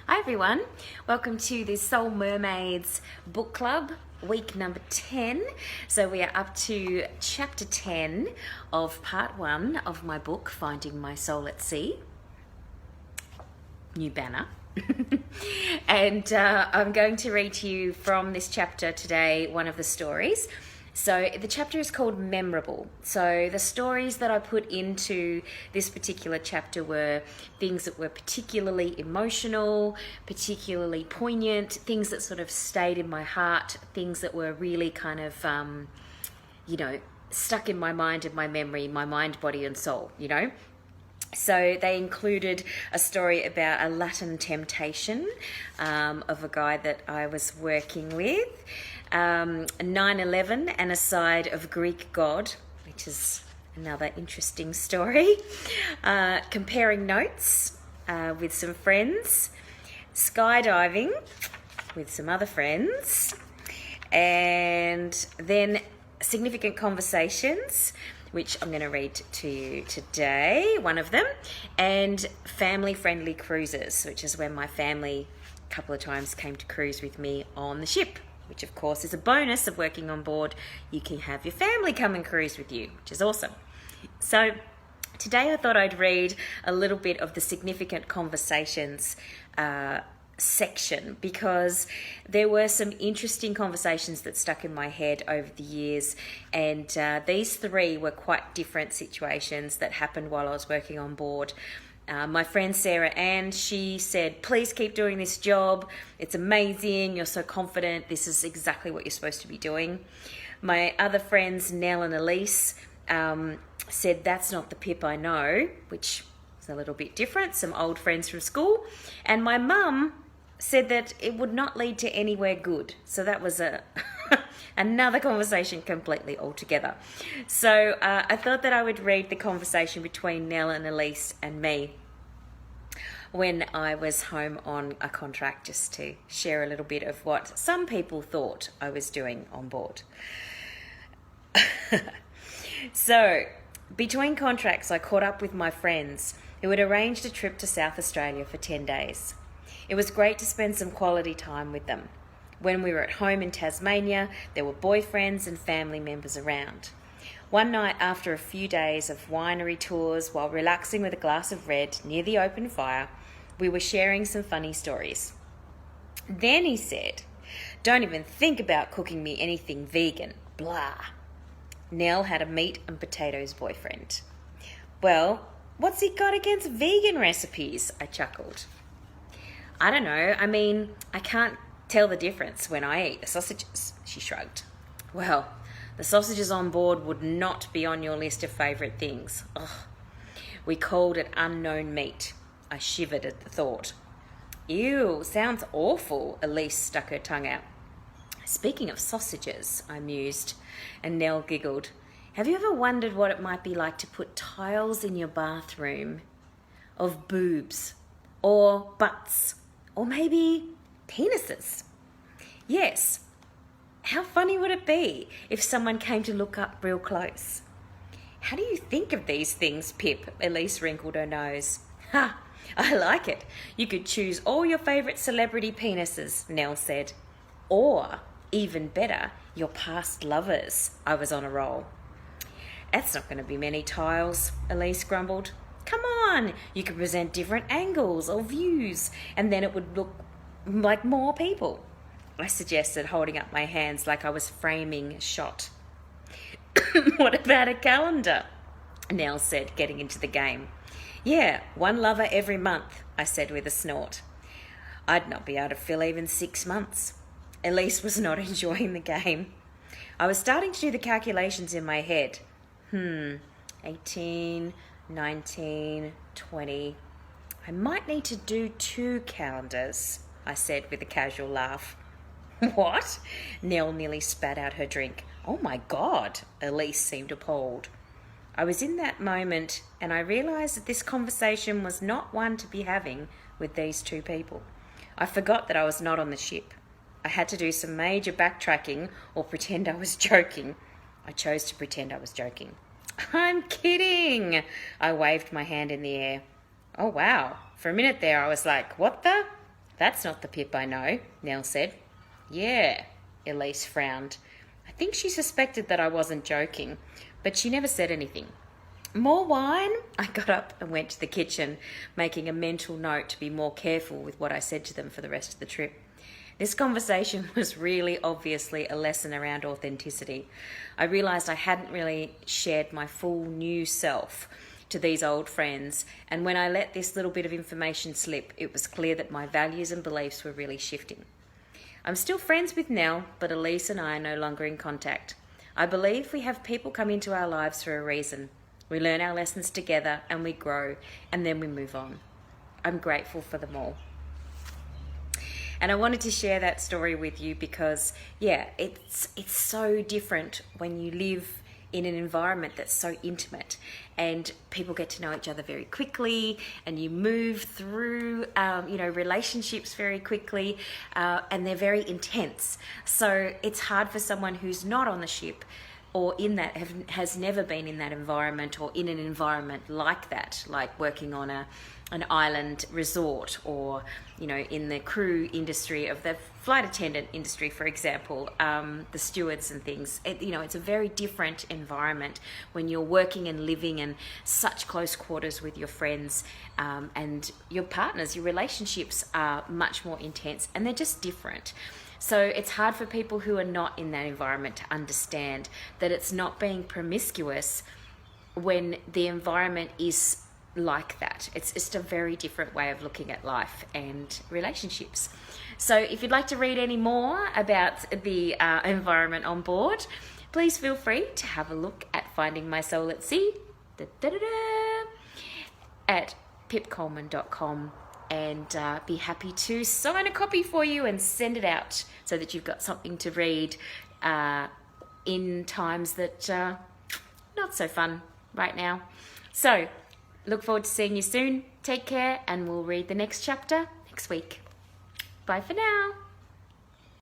Hi everyone, welcome to the Soul Mermaids book club, week number 10. So we are up to chapter 10 of part 1 of my book, Finding My Soul at Sea. New banner. And I'm going to read to you from this chapter today one of the stories. So the chapter is called Memorable. So the stories that I put into this particular chapter were things that were particularly emotional, particularly poignant, things that sort of stayed in my heart, things that were really kind of, stuck in my mind and my memory, my mind, body and soul, So they included a story about a Latin temptation of a guy that I was working with, 9/11 and a side of Greek god, which is another interesting story, comparing notes with some friends, skydiving with some other friends, and then significant conversations, which I'm going to read to you today, one of them, and family-friendly cruises, which is when my family a couple of times came to cruise with me on the ship, which of course is a bonus of working on board. You can have your family come and cruise with you, which is awesome. So today I thought I'd read a little bit of the significant conversations section, because there were some interesting conversations that stuck in my head over the years, and these three were quite different situations that happened while I was working on board. My friend Sarah Ann, she said, please keep doing this job. It's amazing. You're so confident. This is exactly what you're supposed to be doing. My other friends, Nell and Elise, said, that's not the Pip I know, which is a little bit different. Some old friends from school. And my mum said that it would not lead to anywhere good. So that was another conversation completely altogether. So I thought that I would read the conversation between Nell and Elise and me when I was home on a contract, just to share a little bit of what some people thought I was doing on board. So between contracts, I caught up with my friends who had arranged a trip to South Australia for 10 days. It was great to spend some quality time with them. When we were at home in Tasmania, there were boyfriends and family members around. One night, after a few days of winery tours while relaxing with a glass of red near the open fire, we were sharing some funny stories. Then he said, don't even think about cooking me anything vegan, blah. Nell had a meat and potatoes boyfriend. Well, what's he got against vegan recipes? I chuckled. I don't know. I mean, I can't tell the difference when I eat the sausages, she shrugged. Well, the sausages on board would not be on your list of favourite things. Ugh. We called it unknown meat. I shivered at the thought. Ew, sounds awful, Elise stuck her tongue out. Speaking of sausages, I mused, and Nell giggled. Have you ever wondered what it might be like to put tiles in your bathroom of boobs or butts or maybe penises? Yes. How funny would it be if someone came to look up real close? How do you think of these things, Pip? Elise wrinkled her nose. Ha! I like it. You could choose all your favourite celebrity penises, Nell said. Or, even better, your past lovers. I was on a roll. That's not going to be many tiles, Elise grumbled. Come on, you could present different angles or views, and then it would look like more people, I suggested, holding up my hands like I was framing a shot. What about a calendar? Nell said, getting into the game. Yeah, one lover every month, I said with a snort. I'd not be able to fill even 6 months. Elise was not enjoying the game. I was starting to do the calculations in my head. 18, 19, 20. I might need to do 2 calendars, I said with a casual laugh. What? Nell nearly spat out her drink. Oh my God, Elise seemed appalled. I was in that moment, and I realised that this conversation was not one to be having with these 2 people. I forgot that I was not on the ship. I had to do some major backtracking or pretend I was joking. I chose to pretend I was joking. I'm kidding! I waved my hand in the air. Oh, wow. For a minute there, I was like, what the? That's not the Pip I know, Nell said. Yeah, Elise frowned. I think she suspected that I wasn't joking, but she never said anything. More wine? I got up and went to the kitchen, making a mental note to be more careful with what I said to them for the rest of the trip. This conversation was really obviously a lesson around authenticity. I realised I hadn't really shared my full new self to these old friends, and when I let this little bit of information slip, it was clear that my values and beliefs were really shifting. I'm still friends with Nell, but Elise and I are no longer in contact. I believe we have people come into our lives for a reason. We learn our lessons together and we grow, and then we move on. I'm grateful for them all. And I wanted to share that story with you because, yeah, it's so different when you live in an environment that's so intimate and people get to know each other very quickly, and you move through, relationships very quickly, and they're very intense. So it's hard for someone who's not on the ship or in that, has never been in that environment or in an environment like that, like working on an island resort, or in the crew industry of the flight attendant industry, for example, the stewards and things. It's a very different environment when you're working and living in such close quarters with your friends, and your partners. Your relationships are much more intense, and they're just different. So it's hard for people who are not in that environment to understand that it's not being promiscuous when the environment is like that. It's just a very different way of looking at life and relationships. So if you'd like to read any more about the environment on board, please feel free to have a look at Finding My Soul at Sea at pipcoleman.com, and be happy to sign a copy for you and send it out so that you've got something to read in times that not so fun right now. So look forward to seeing you soon. Take care, and we'll read the next chapter next week. Bye for now.